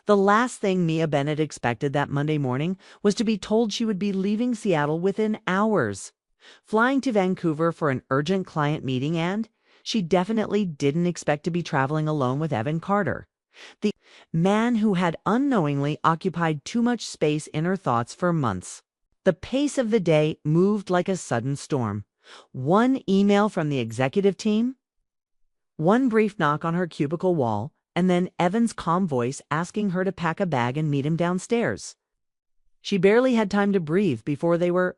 The last thing Mia Bennett expected that Monday morning was to be told she would be leaving Seattle within hours, flying to Vancouver for an urgent client meeting, and she definitely didn't expect to be traveling alone with Evan Carter, the man who had unknowingly occupied too much space in her thoughts for months. The pace of the day moved like a sudden storm. One email from the executive team, one brief knock on her cubicle wall, and then Evan's calm voice asking her to pack a bag and meet him downstairs. She barely had time to breathe before they were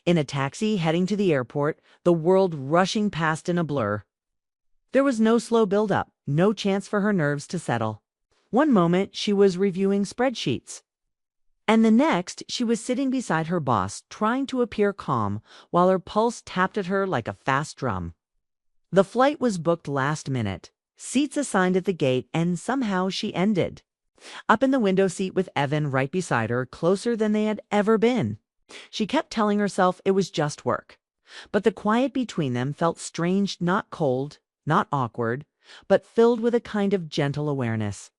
in a taxi heading to the airport, the world rushing past in a blur. There was no slow build-up, no chance for her nerves to settle. One moment she was reviewing spreadsheets, and the next she was sitting beside her boss, trying to appear calm while her pulse tapped at her like a fast drum. The flight was booked last minute, seats assigned at the gate, and somehow she ended up in the window seat with Evan right beside her, closer than they had ever been. She kept telling herself it was just work, but the quiet between them felt strange, not cold, not awkward, but filled with a kind of gentle awareness,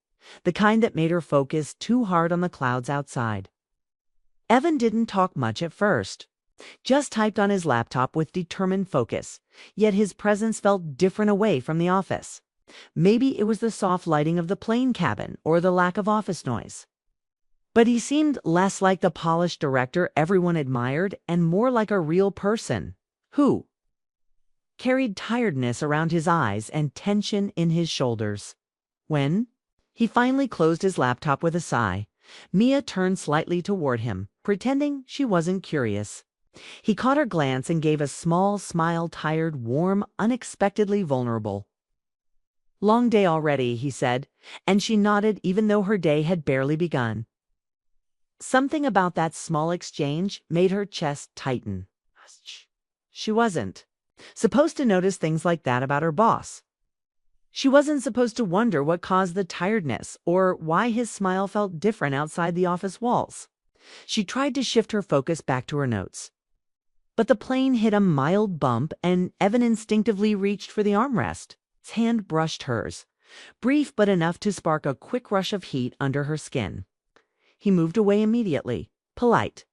the kind that made her focus too hard on the clouds outside. Evan didn't talk much at first, just typed on his laptop with determined focus, yet his presence felt different away from the office. Maybe it was the soft lighting of the plane cabin or the lack of office noise. But he seemed less like the polished director everyone admired and more like a real person who carried tiredness around his eyes and tension in his shoulders. When he finally closed his laptop with a sigh, Mia turned slightly toward him, pretending she wasn't curious. He caught her glance and gave a small smile, tired, warm, unexpectedly vulnerable. "Long day already," he said, and she nodded even though her day had barely begun. Something about that small exchange made her chest tighten. She wasn't supposed to notice things like that about her boss. She wasn't supposed to wonder what caused the tiredness or why his smile felt different outside the office walls. She tried to shift her focus back to her notes, but the plane hit a mild bump and Evan instinctively reached for the armrest. His hand brushed hers, brief but enough to spark a quick rush of heat under her skin. He moved away immediately, polite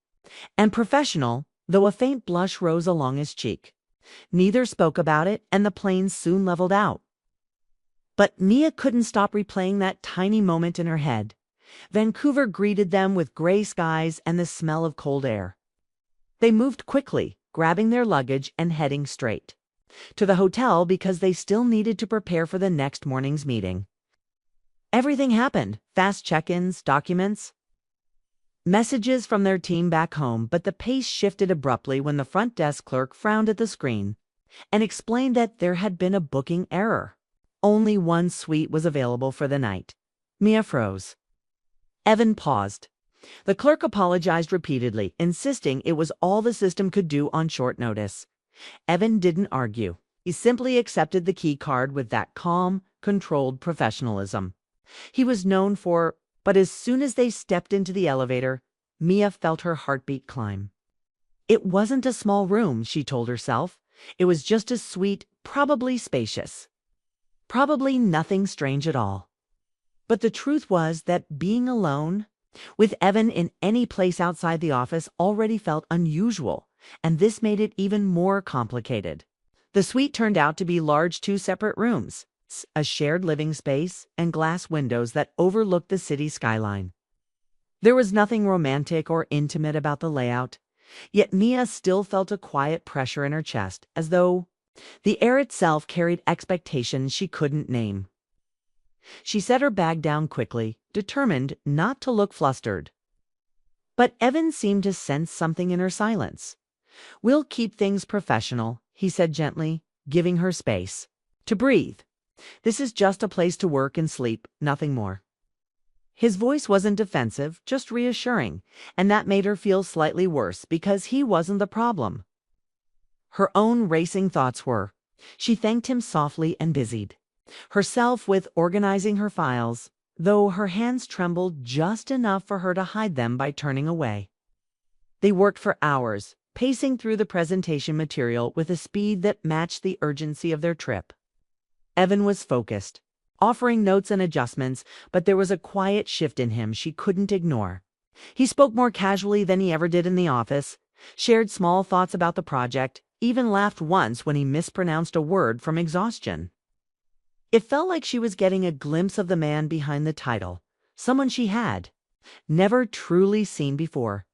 and professional, though a faint blush rose along his cheek. Neither spoke about it, and the plane soon leveled out. But Mia couldn't stop replaying that tiny moment in her head. Vancouver greeted them with gray skies and the smell of cold air. They moved quickly, grabbing their luggage and heading straight to the hotel because they still needed to prepare for the next morning's meeting. Everything happened: fast check-ins, documents, messages from their team back home, but the pace shifted abruptly when the front desk clerk frowned at the screen and explained that there had been a booking error. Only one suite was available for the night. Mia froze. Evan paused. The clerk apologized repeatedly, insisting it was all the system could do on short notice. Evan didn't argue. He simply accepted the key card with that calm, controlled professionalism he was known for. But as soon as they stepped into the elevator, Mia felt her heartbeat climb. It wasn't a small room, she told herself. It was just a suite, probably spacious. Probably nothing strange at all. But the truth was that being alone with Evan in any place outside the office already felt unusual, and this made it even more complicated. The suite turned out to be large, two separate rooms, a shared living space, and glass windows that overlooked the city skyline. There was nothing romantic or intimate about the layout, yet Mia still felt a quiet pressure in her chest, as though the air itself carried expectations she couldn't name. She set her bag down quickly, determined not to look flustered. But Evan seemed to sense something in her silence. "We'll keep things professional," he said gently, giving her space to breathe. "This is just a place to work and sleep, nothing more." His voice wasn't defensive, just reassuring, and that made her feel slightly worse because he wasn't the problem. Her own racing thoughts were. She thanked him softly and busied herself with organizing her files, though her hands trembled just enough for her to hide them by turning away. They worked for hours, pacing through the presentation material with a speed that matched the urgency of their trip. Evan was focused, offering notes and adjustments, but there was a quiet shift in him she couldn't ignore. He spoke more casually than he ever did in the office, shared small thoughts about the project, even laughed once when he mispronounced a word from exhaustion. It felt like she was getting a glimpse of the man behind the title, someone she had never truly seen before.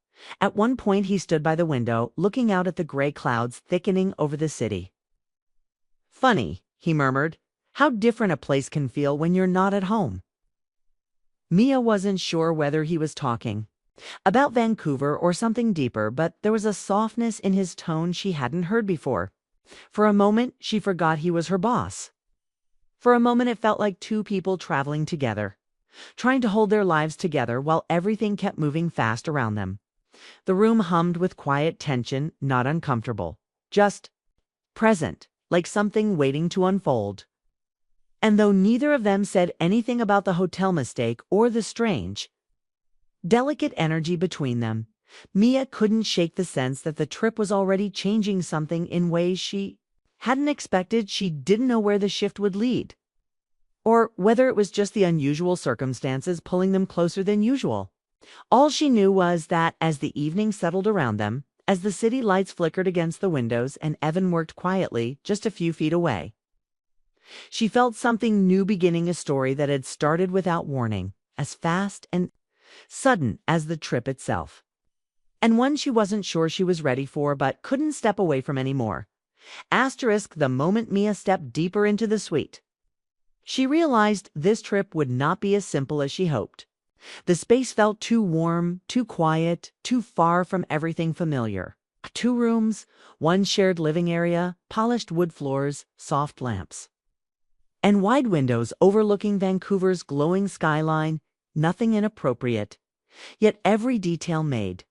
At one point he stood by the window, looking out at the gray clouds thickening over the city. "Funny," he murmured, "how different a place can feel when you're not at home." Mia wasn't sure whether he was talking about Vancouver or something deeper, but there was a softness in his tone she hadn't heard before. For a moment, she forgot he was her boss. For a moment, it felt like two people traveling together, trying to hold their lives together while everything kept moving fast around them. The room hummed with quiet tension, not uncomfortable, just present, like something waiting to unfold. And though neither of them said anything about the hotel mistake or the strange, delicate energy between them, Mia couldn't shake the sense that the trip was already changing something in ways she hadn't expected. She didn't know where the shift would lead, or whether it was just the unusual circumstances pulling them closer than usual. All she knew was that as the evening settled around them, as the city lights flickered against the windows and Evan worked quietly just a few feet away, she felt something new beginning a story that had started without warning, as fast and sudden as the trip itself. And one she wasn't sure she was ready for but couldn't step away from anymore. Asterisk the moment Mia stepped deeper into the suite, she realized this trip would not be as simple as she hoped. The space felt too warm, too quiet, too far from everything familiar. 2 rooms, one shared living area, polished wood floors, soft lamps, and wide windows overlooking Vancouver's glowing skyline. Nothing inappropriate, yet every detail made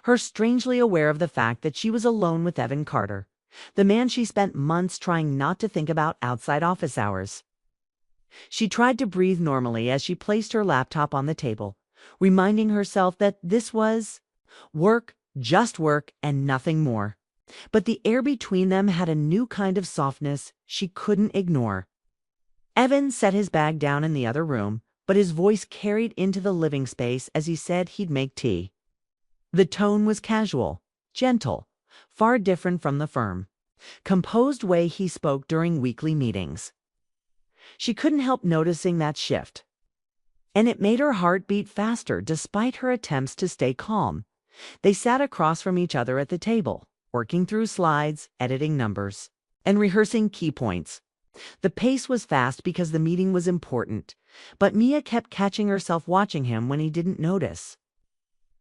her strangely aware of the fact that she was alone with Evan Carter, the man she spent months trying not to think about outside office hours. She tried to breathe normally as she placed her laptop on the table, reminding herself that this was work, just work, and nothing more. But the air between them had a new kind of softness she couldn't ignore. Evan set his bag down in the other room, but his voice carried into the living space as he said he'd make tea. The tone was casual, gentle, far different from the firm, composed way he spoke during weekly meetings. She couldn't help noticing that shift, and it made her heart beat faster despite her attempts to stay calm. They sat across from each other at the table, working through slides, editing numbers, and rehearsing key points. The pace was fast because the meeting was important, but Mia kept catching herself watching him when he didn't notice.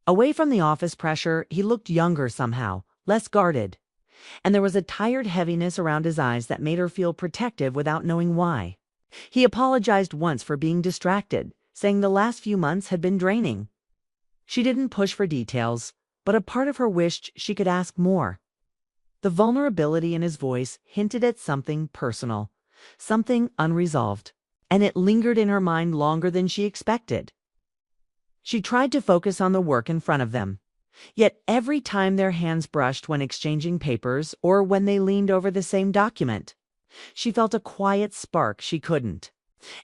Away from the office pressure, he looked younger somehow, less guarded, and there was a tired heaviness around his eyes that made her feel protective without knowing why. He apologized once for being distracted, saying the last few months had been draining. She didn't push for details, but a part of her wished she could ask more. The vulnerability in his voice hinted at something personal, something unresolved, and it lingered in her mind longer than she expected. She tried to focus on the work in front of them, yet every time their hands brushed when exchanging papers or when they leaned over the same document, she felt a quiet spark she couldn't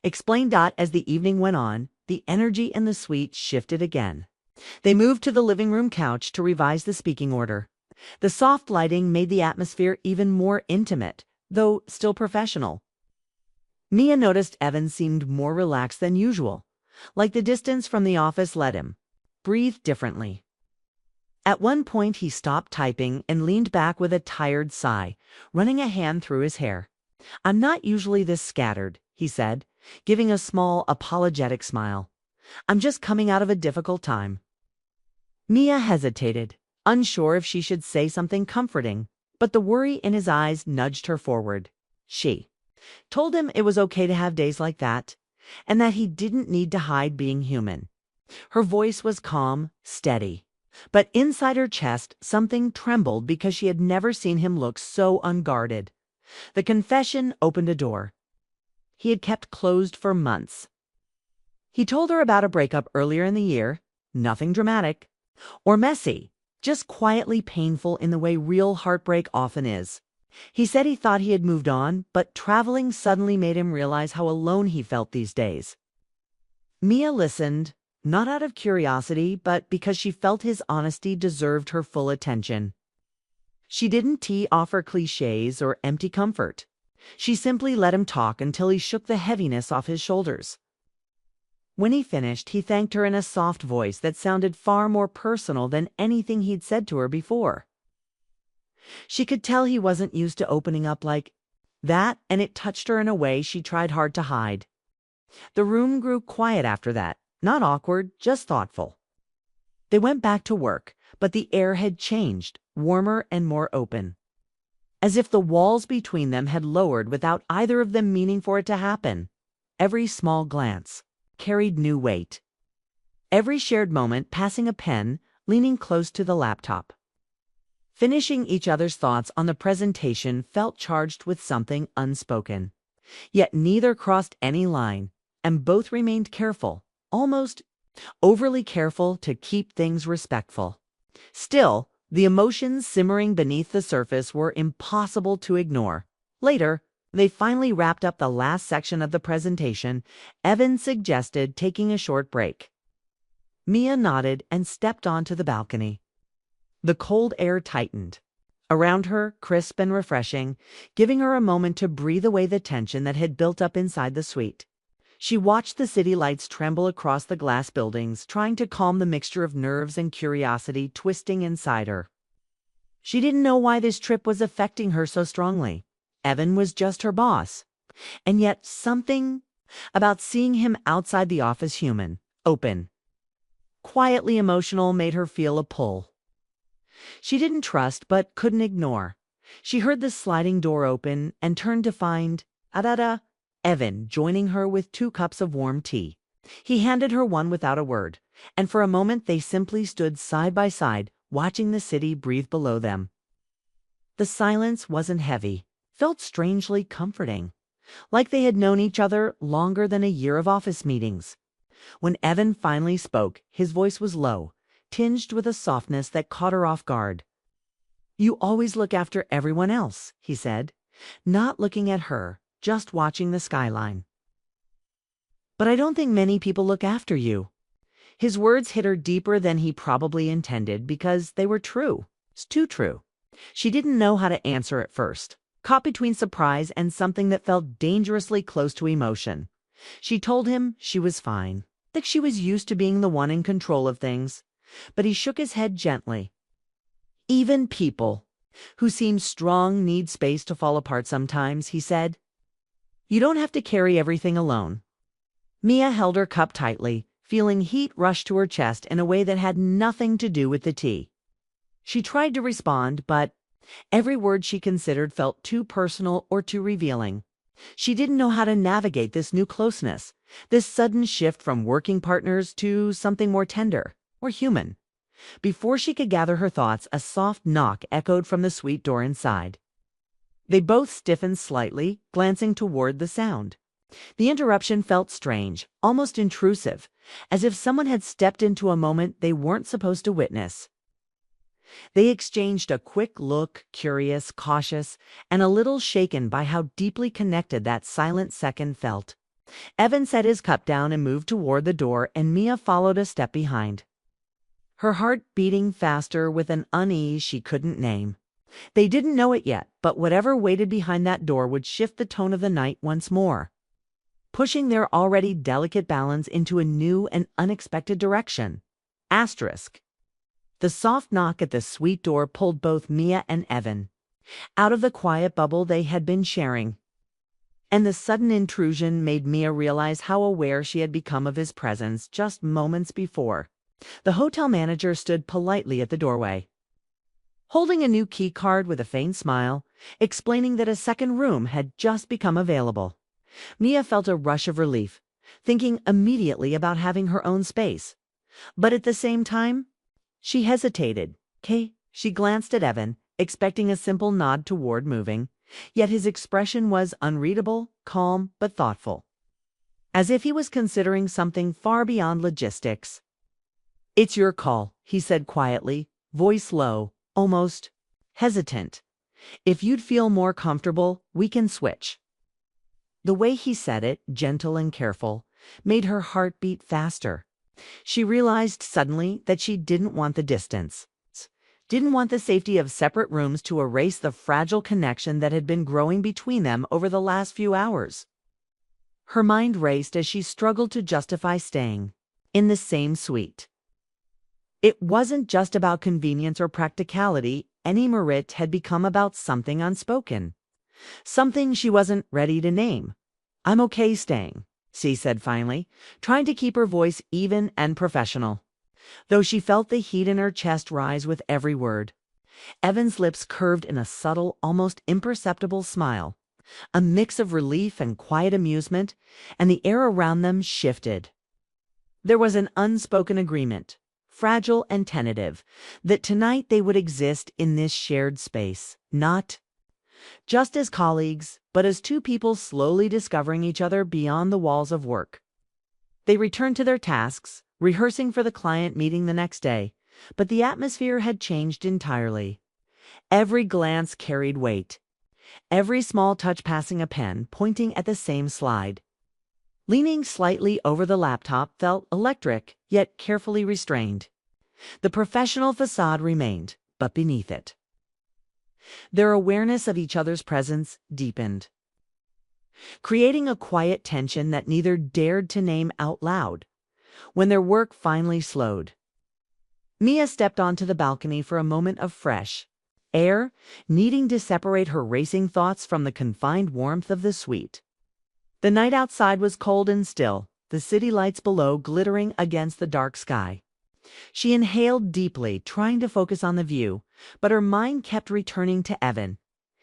explain. As the evening went on, the energy in the suite shifted again. They moved to the living room couch to revise the speaking order. The soft lighting made the atmosphere even more intimate, though still professional. Mia noticed Evan seemed more relaxed than usual, like the distance from the office let him breathe differently. At one point he stopped typing and leaned back with a tired sigh, running a hand through his hair. "I'm not usually this scattered," he said, giving a small, apologetic smile. "I'm just coming out of a difficult time." Mia hesitated, unsure if she should say something comforting, but the worry in his eyes nudged her forward. She told him it was okay to have days like that, and that he didn't need to hide being human. Her voice was calm, steady, but inside her chest something trembled because she had never seen him look so unguarded. The confession opened a door he had kept closed for months. He told her about a breakup earlier in the year, nothing dramatic or messy, just quietly painful in the way real heartbreak often is. He said he thought he had moved on, but traveling suddenly made him realize how alone he felt these days. Mia listened, not out of curiosity, but because she felt his honesty deserved her full attention. She didn't offer cliches or empty comfort. She simply let him talk until he shook the heaviness off his shoulders. When he finished, he thanked her in a soft voice that sounded far more personal than anything he'd said to her before. She could tell he wasn't used to opening up like that, and it touched her in a way she tried hard to hide. The room grew quiet after that, not awkward, just thoughtful. They went back to work, but the air had changed, warmer and more open. As if the walls between them had lowered without either of them meaning for it to happen. Every small glance carried new weight. Every shared moment passing a pen, leaning close to the laptop. Finishing each other's thoughts on the presentation felt charged with something unspoken. Yet neither crossed any line, and both remained careful, almost overly careful to keep things respectful. Still, the emotions simmering beneath the surface were impossible to ignore. Later, they finally wrapped up the last section of the presentation. Evan suggested taking a short break. Mia nodded and stepped onto the balcony. The cold air tightened. Around her, crisp and refreshing, giving her a moment to breathe away the tension that had built up inside the suite. She watched the city lights tremble across the glass buildings, trying to calm the mixture of nerves and curiosity twisting inside her. She didn't know why this trip was affecting her so strongly. Evan was just her boss. And yet something about seeing him outside the office human, open, quietly emotional made her feel a pull. She didn't trust but couldn't ignore. She heard the sliding door open and turned to find Evan joining her with 2 cups of warm tea. He handed her one without a word, and for a moment they simply stood side by side, watching the city breathe below them. The silence wasn't heavy, felt strangely comforting, like they had known each other longer than a year of office meetings. When Evan finally spoke, his voice was low, tinged with a softness that caught her off guard. "You always look after everyone else," he said, not looking at her, just watching the skyline. "But I don't think many people look after you." His words hit her deeper than he probably intended because they were true. It's too true. She didn't know how to answer at first, caught between surprise and something that felt dangerously close to emotion. She told him she was fine, that she was used to being the one in control of things. But he shook his head gently. "Even people who seem strong need space to fall apart sometimes," he said. "You don't have to carry everything alone." Mia held her cup tightly, feeling heat rush to her chest in a way that had nothing to do with the tea. She tried to respond, but every word she considered felt too personal or too revealing. She didn't know how to navigate this new closeness, this sudden shift from working partners to something more tender or human. Before she could gather her thoughts, a soft knock echoed from the suite door inside. They both stiffened slightly, glancing toward the sound. The interruption felt strange, almost intrusive, as if someone had stepped into a moment they weren't supposed to witness. They exchanged a quick look, curious, cautious, and a little shaken by how deeply connected that silent second felt. Evan set his cup down and moved toward the door, and Mia followed a step behind. Her heart beating faster with an unease she couldn't name. They didn't know it yet, but whatever waited behind that door would shift the tone of the night once more, pushing their already delicate balance into a new and unexpected direction. Asterisk. The soft knock at the suite door pulled both Mia and Evan out of the quiet bubble they had been sharing. And the sudden intrusion made Mia realize how aware she had become of his presence just moments before. The hotel manager stood politely at the doorway, holding a new key card with a faint smile, explaining that a second room had just become available. Mia felt a rush of relief, thinking immediately about having her own space. But at the same time, she hesitated. She glanced at Evan, expecting a simple nod toward moving, yet his expression was unreadable, calm, but thoughtful, as if he was considering something far beyond logistics. "It's your call," he said quietly, voice low, almost hesitant. If you'd feel more comfortable, we can switch." The way he said it, gentle and careful, made her heart beat faster. She realized suddenly that she didn't want the distance, didn't want the safety of separate rooms to erase the fragile connection that had been growing between them over the last few hours. Her mind raced as she struggled to justify staying in the same suite. It wasn't just about convenience or practicality. Any Merit had become about something unspoken, something she wasn't ready to name. "I'm okay staying," she said finally, trying to keep her voice even and professional, though she felt the heat in her chest rise with every word. Evan's lips curved in a subtle, almost imperceptible smile, a mix of relief and quiet amusement, and the air around them shifted. There was an unspoken agreement, fragile and tentative, that tonight they would exist in this shared space, not just as colleagues, but as two people slowly discovering each other beyond the walls of work. They returned to their tasks, rehearsing for the client meeting the next day, but the atmosphere had changed entirely. Every glance carried weight, every small touch passing a pen, pointing at the same slide. Leaning slightly over the laptop felt electric, yet carefully restrained. The professional facade remained, but beneath it, their awareness of each other's presence deepened, creating a quiet tension that neither dared to name out loud. When their work finally slowed, Mia stepped onto the balcony for a moment of fresh air, needing to separate her racing thoughts from the confined warmth of the suite. The night outside was cold and still, the city lights below glittering against the dark sky. She inhaled deeply, trying to focus on the view, but her mind kept returning to Evan.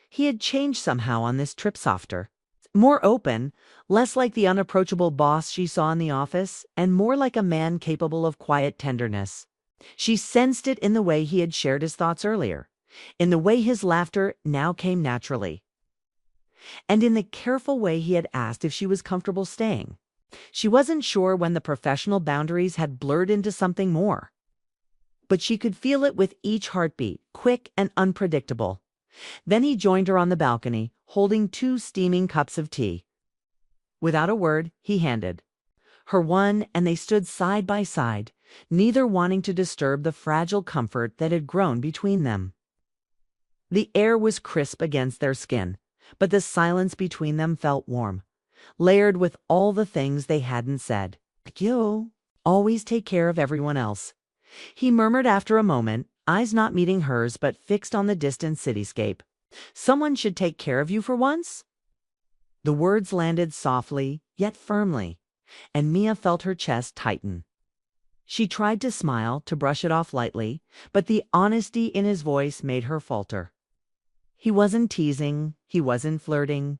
He had changed somehow on this trip, softer, more open, less like the unapproachable boss she saw in the office, and more like a man capable of quiet tenderness. She sensed it in the way he had shared his thoughts earlier, in the way his laughter now came naturally, and in the careful way he had asked if she was comfortable staying. She wasn't sure when the professional boundaries had blurred into something more, but she could feel it with each heartbeat, quick and unpredictable. Then he joined her on the balcony, holding 2 steaming cups of tea. Without a word, he handed her one, and they stood side by side, neither wanting to disturb the fragile comfort that had grown between them. The air was crisp against their skin, but the silence between them felt warm, layered with all the things they hadn't said. "You always take care of everyone else," he murmured after a moment, eyes not meeting hers but fixed on the distant cityscape. "Someone should take care of you for once?" The words landed softly, yet firmly, and Mia felt her chest tighten. She tried to smile, to brush it off lightly, but the honesty in his voice made her falter. He wasn't teasing, he wasn't flirting.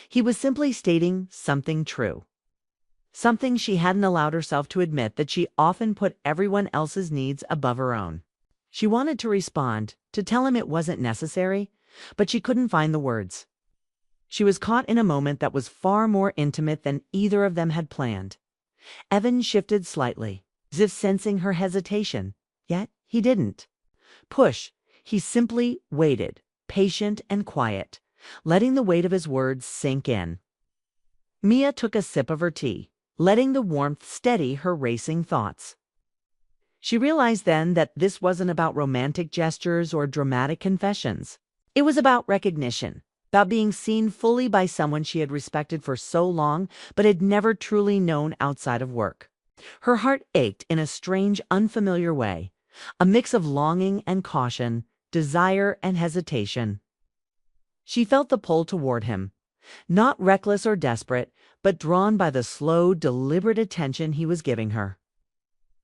He was simply stating something true. Something she hadn't allowed herself to admit, that she often put everyone else's needs above her own. She wanted to respond, to tell him it wasn't necessary, but she couldn't find the words. She was caught in a moment that was far more intimate than either of them had planned. Evan shifted slightly, as if sensing her hesitation, yet he didn't push. He simply waited, patient and quiet, letting the weight of his words sink in. Mia took a sip of her tea, letting the warmth steady her racing thoughts. She realized then that this wasn't about romantic gestures or dramatic confessions. It was about recognition, about being seen fully by someone she had respected for so long but had never truly known outside of work. Her heart ached in a strange, unfamiliar way, a mix of longing and caution, desire and hesitation. She felt the pull toward him, not reckless or desperate, but drawn by the slow, deliberate attention he was giving her.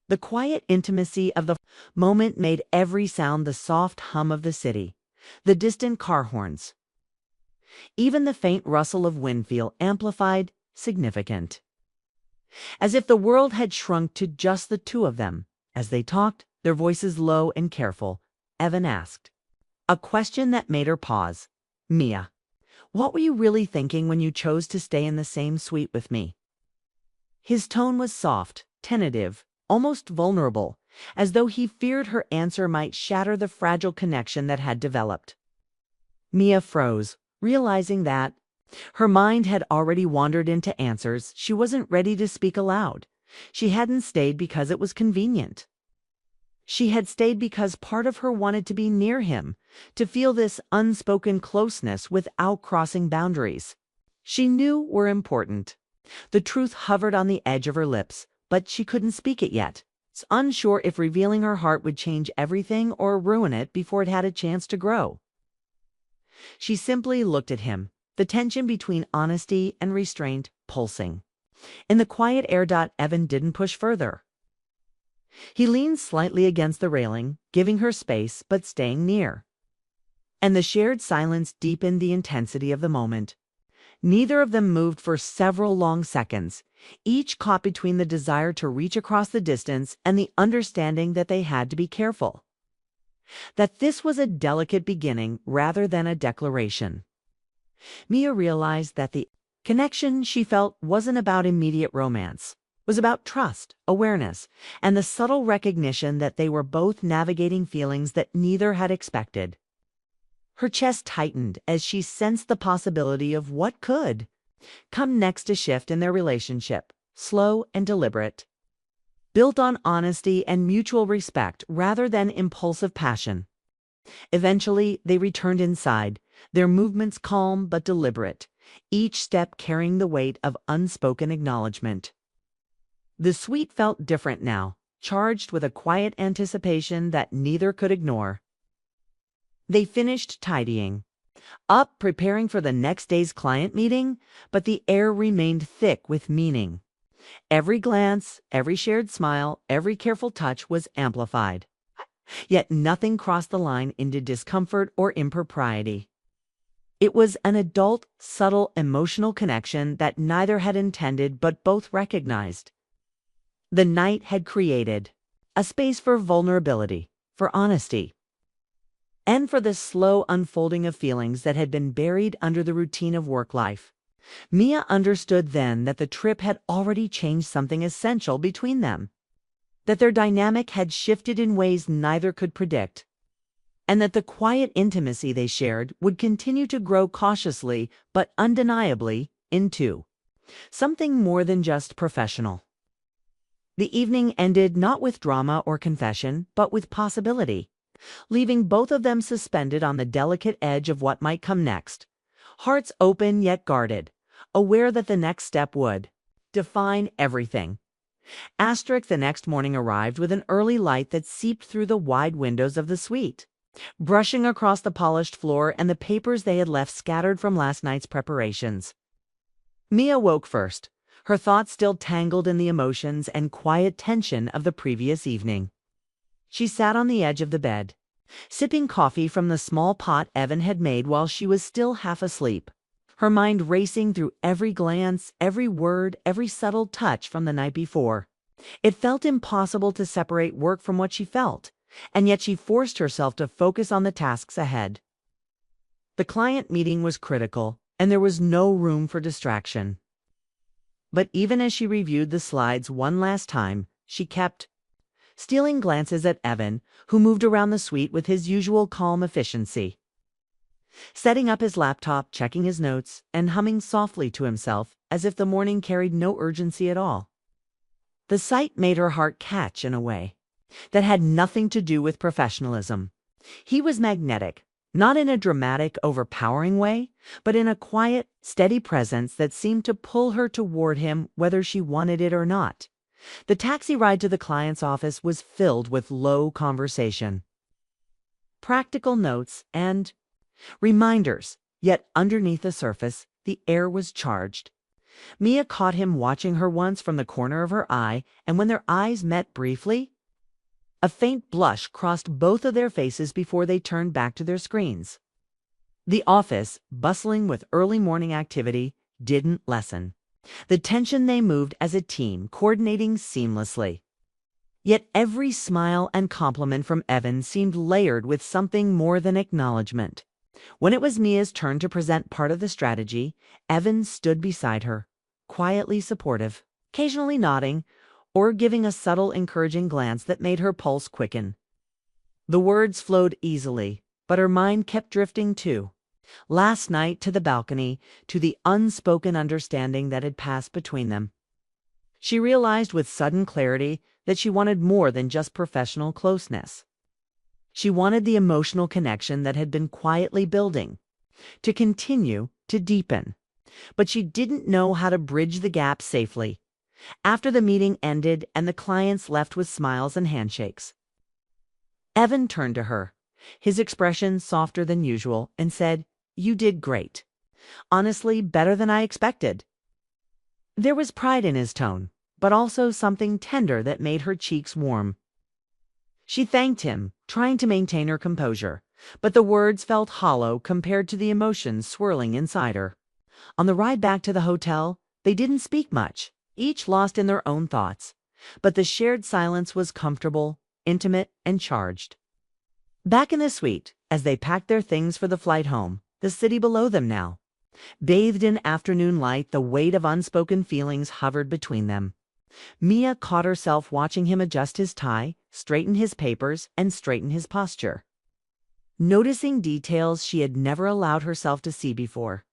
The quiet intimacy of the moment made every sound the soft hum of the city, the distant car horns. Even the faint rustle of wind feel amplified, significant. As if the world had shrunk to just the two of them. As they talked, their voices low and careful, Evan asked a question that made her pause. "Mia, what were you really thinking when you chose to stay in the same suite with me?" His tone was soft, tentative, almost vulnerable, as though he feared her answer might shatter the fragile connection that had developed. Mia froze, realizing that her mind had already wandered into answers she wasn't ready to speak aloud. She hadn't stayed because it was convenient. She had stayed because part of her wanted to be near him, to feel this unspoken closeness without crossing boundaries she knew were important. The truth hovered on the edge of her lips, but she couldn't speak it yet, unsure if revealing her heart would change everything or ruin it before it had a chance to grow. She simply looked at him, the tension between honesty and restraint pulsing. In the quiet air, Evan didn't push further. He leaned slightly against the railing, giving her space but staying near. And the shared silence deepened the intensity of the moment. Neither of them moved for several long seconds, each caught between the desire to reach across the distance and the understanding that they had to be careful. That this was a delicate beginning rather than a declaration. Mia realized that the connection she felt wasn't about immediate romance, was about trust, awareness, and the subtle recognition that they were both navigating feelings that neither had expected. Her chest tightened as she sensed the possibility of what could come next, a shift in their relationship, slow and deliberate, built on honesty and mutual respect rather than impulsive passion. Eventually, they returned inside, their movements calm but deliberate, each step carrying the weight of unspoken acknowledgement. The suite felt different now, charged with a quiet anticipation that neither could ignore. They finished tidying up, preparing for the next day's client meeting, but the air remained thick with meaning. Every glance, every shared smile, every careful touch was amplified. Yet nothing crossed the line into discomfort or impropriety. It was an adult, subtle, emotional connection that neither had intended but both recognized. The night had created a space for vulnerability, for honesty, and for the slow unfolding of feelings that had been buried under the routine of work life. Mia understood then that the trip had already changed something essential between them, that their dynamic had shifted in ways neither could predict, and that the quiet intimacy they shared would continue to grow cautiously but undeniably into something more than just professional. The evening ended not with drama or confession, but with possibility, leaving both of them suspended on the delicate edge of what might come next, hearts open yet guarded, aware that the next step would define everything. The next morning arrived with an early light that seeped through the wide windows of the suite, brushing across the polished floor and the papers they had left scattered from last night's preparations. Mia woke first, her thoughts still tangled in the emotions and quiet tension of the previous evening. She sat on the edge of the bed, sipping coffee from the small pot Evan had made while she was still half asleep, her mind racing through every glance, every word, every subtle touch from the night before. It felt impossible to separate work from what she felt, and yet she forced herself to focus on the tasks ahead. The client meeting was critical, and there was no room for distraction. But even as she reviewed the slides one last time, she kept stealing glances at Evan, who moved around the suite with his usual calm efficiency, setting up his laptop, checking his notes, and humming softly to himself as if the morning carried no urgency at all. The sight made her heart catch in a way that had nothing to do with professionalism. He was magnetic, not in a dramatic, overpowering way, but in a quiet, steady presence that seemed to pull her toward him whether she wanted it or not. The taxi ride to the client's office was filled with low conversation, practical notes, and reminders, yet underneath the surface, the air was charged. Mia caught him watching her once from the corner of her eye, and when their eyes met briefly, a faint blush crossed both of their faces before they turned back to their screens. The office, bustling with early morning activity, didn't lessen. The tension they moved as a team, coordinating seamlessly. Yet every smile and compliment from Evan seemed layered with something more than acknowledgement. When it was Mia's turn to present part of the strategy, Evan stood beside her, quietly supportive, occasionally nodding or giving a subtle encouraging glance that made her pulse quicken. The words flowed easily, but her mind kept drifting too, Last night to the balcony, to the unspoken understanding that had passed between them. She realized with sudden clarity that she wanted more than just professional closeness. She wanted the emotional connection that had been quietly building, to continue to deepen. But she didn't know how to bridge the gap safely. After the meeting ended and the clients left with smiles and handshakes, Evan turned to her, his expression softer than usual, and said, "You did great. Honestly, better than I expected." There was pride in his tone, but also something tender that made her cheeks warm. She thanked him, trying to maintain her composure, but the words felt hollow compared to the emotions swirling inside her. On the ride back to the hotel, they didn't speak much, each lost in their own thoughts, but the shared silence was comfortable, intimate, and charged. Back in the suite, as they packed their things for the flight home, the city below them now. Bathed in afternoon light, the weight of unspoken feelings hovered between them. Mia caught herself watching him adjust his tie, straighten his papers, and straighten his posture, noticing details she had never allowed herself to see before.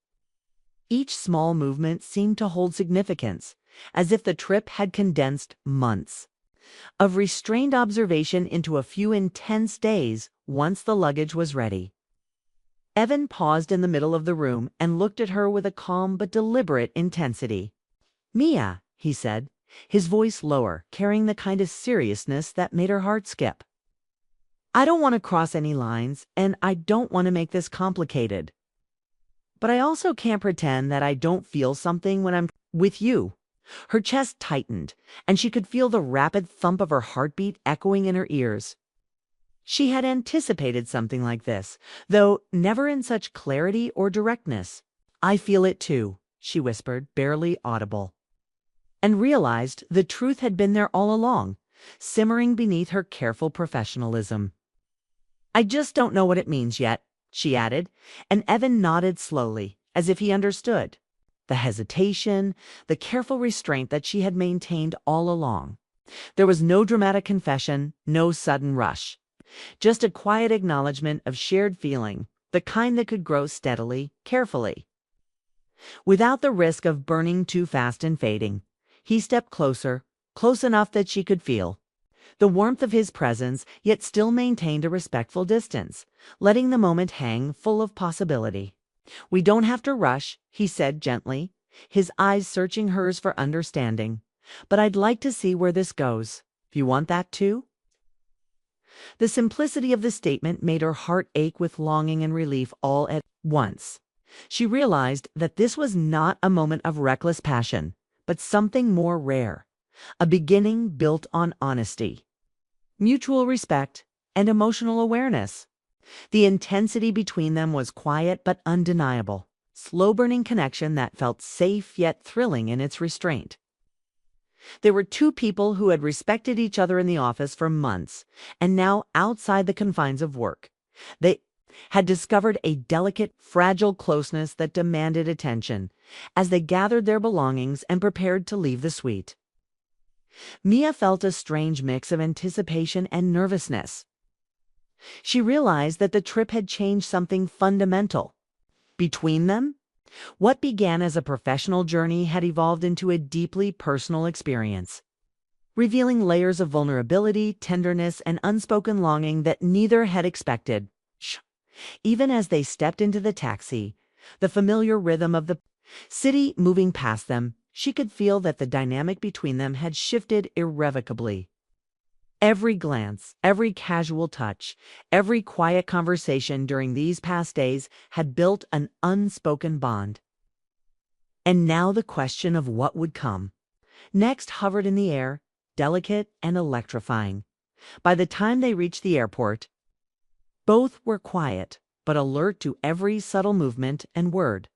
Each small movement seemed to hold significance, as if the trip had condensed months of restrained observation into a few intense days once the luggage was ready. Evan paused in the middle of the room and looked at her with a calm but deliberate intensity. "Mia," he said, his voice lower, carrying the kind of seriousness that made her heart skip. "I don't want to cross any lines, and I don't want to make this complicated. But I also can't pretend that I don't feel something when I'm with you." Her chest tightened, and she could feel the rapid thump of her heartbeat echoing in her ears. She had anticipated something like this, though never in such clarity or directness. "I feel it too," she whispered, barely audible, and realized the truth had been there all along, simmering beneath her careful professionalism. "I just don't know what it means yet," she added, and Evan nodded slowly, as if he understood. The hesitation, the careful restraint that she had maintained all along. There was no dramatic confession, no sudden rush. Just a quiet acknowledgement of shared feeling, the kind that could grow steadily, carefully. Without the risk of burning too fast and fading, he stepped closer, close enough that she could feel the warmth of his presence, yet still maintained a respectful distance, letting the moment hang full of possibility. "We don't have to rush," he said gently, his eyes searching hers for understanding. "But I'd like to see where this goes. You want that too?" The simplicity of the statement made her heart ache with longing and relief all at once. She realized that this was not a moment of reckless passion, but something more rare, a beginning built on honesty, mutual respect, and emotional awareness. The intensity between them was quiet but undeniable, slow-burning connection that felt safe yet thrilling in its restraint. There were two people who had respected each other in the office for months, and now outside the confines of work, they had discovered a delicate, fragile closeness that demanded attention as they gathered their belongings and prepared to leave the suite. Mia felt a strange mix of anticipation and nervousness. She realized that the trip had changed something fundamental between them. What began as a professional journey had evolved into a deeply personal experience, revealing layers of vulnerability, tenderness, and unspoken longing that neither had expected. Even as they stepped into the taxi, the familiar rhythm of the city moving past them, she could feel that the dynamic between them had shifted irrevocably. Every glance, every casual touch, every quiet conversation during these past days had built an unspoken bond. And now the question of what would come next hovered in the air, delicate and electrifying. By the time they reached the airport, both were quiet, but alert to every subtle movement and word.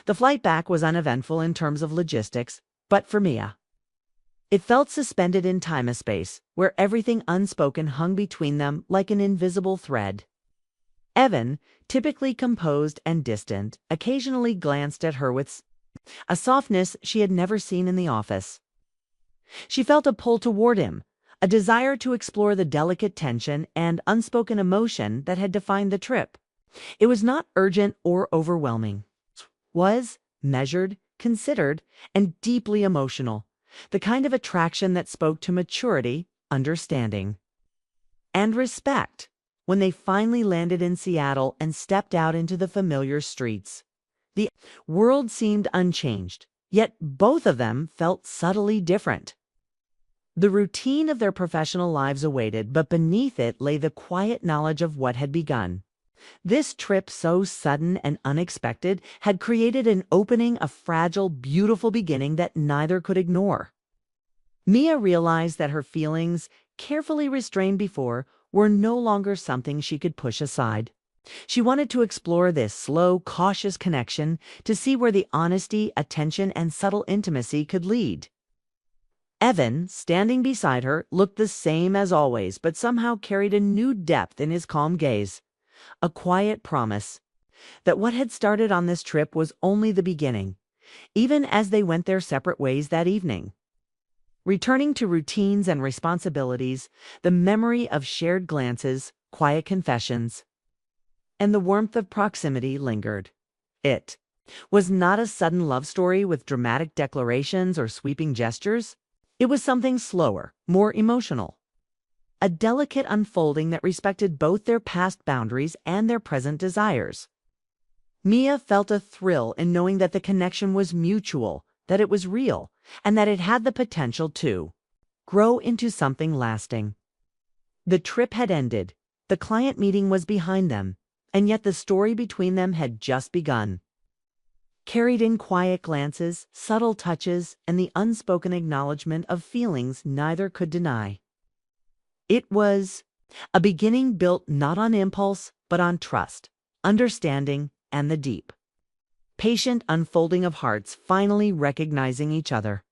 The flight back was uneventful in terms of logistics, but for Mia, it felt suspended in time and space, where everything unspoken hung between them like an invisible thread. Evan, typically composed and distant, occasionally glanced at her with a softness she had never seen in the office. She felt a pull toward him, a desire to explore the delicate tension and unspoken emotion that had defined the trip. It was not urgent or overwhelming. It was measured, considered, and deeply emotional. The kind of attraction that spoke to maturity, understanding, and respect. When they finally landed in Seattle and stepped out into the familiar streets, the world seemed unchanged, yet both of them felt subtly different. The routine of their professional lives awaited, but beneath it lay the quiet knowledge of what had begun. This trip, so sudden and unexpected, had created an opening, a fragile, beautiful beginning that neither could ignore. Mia realized that her feelings, carefully restrained before, were no longer something she could push aside. She wanted to explore this slow, cautious connection to see where the honesty, attention, and subtle intimacy could lead. Evan, standing beside her, looked the same as always, but somehow carried a new depth in his calm gaze. A quiet promise that what had started on this trip was only the beginning, even as they went their separate ways that evening. Returning to routines and responsibilities, the memory of shared glances, quiet confessions, and the warmth of proximity lingered. It was not a sudden love story with dramatic declarations or sweeping gestures. It was something slower, more emotional. A delicate unfolding that respected both their past boundaries and their present desires. Mia felt a thrill in knowing that the connection was mutual, that it was real, and that it had the potential to grow into something lasting. The trip had ended, the client meeting was behind them, and yet the story between them had just begun. Carried in quiet glances, subtle touches, and the unspoken acknowledgement of feelings neither could deny. It was a beginning built not on impulse, but on trust, understanding, and the deep, patient unfolding of hearts finally recognizing each other.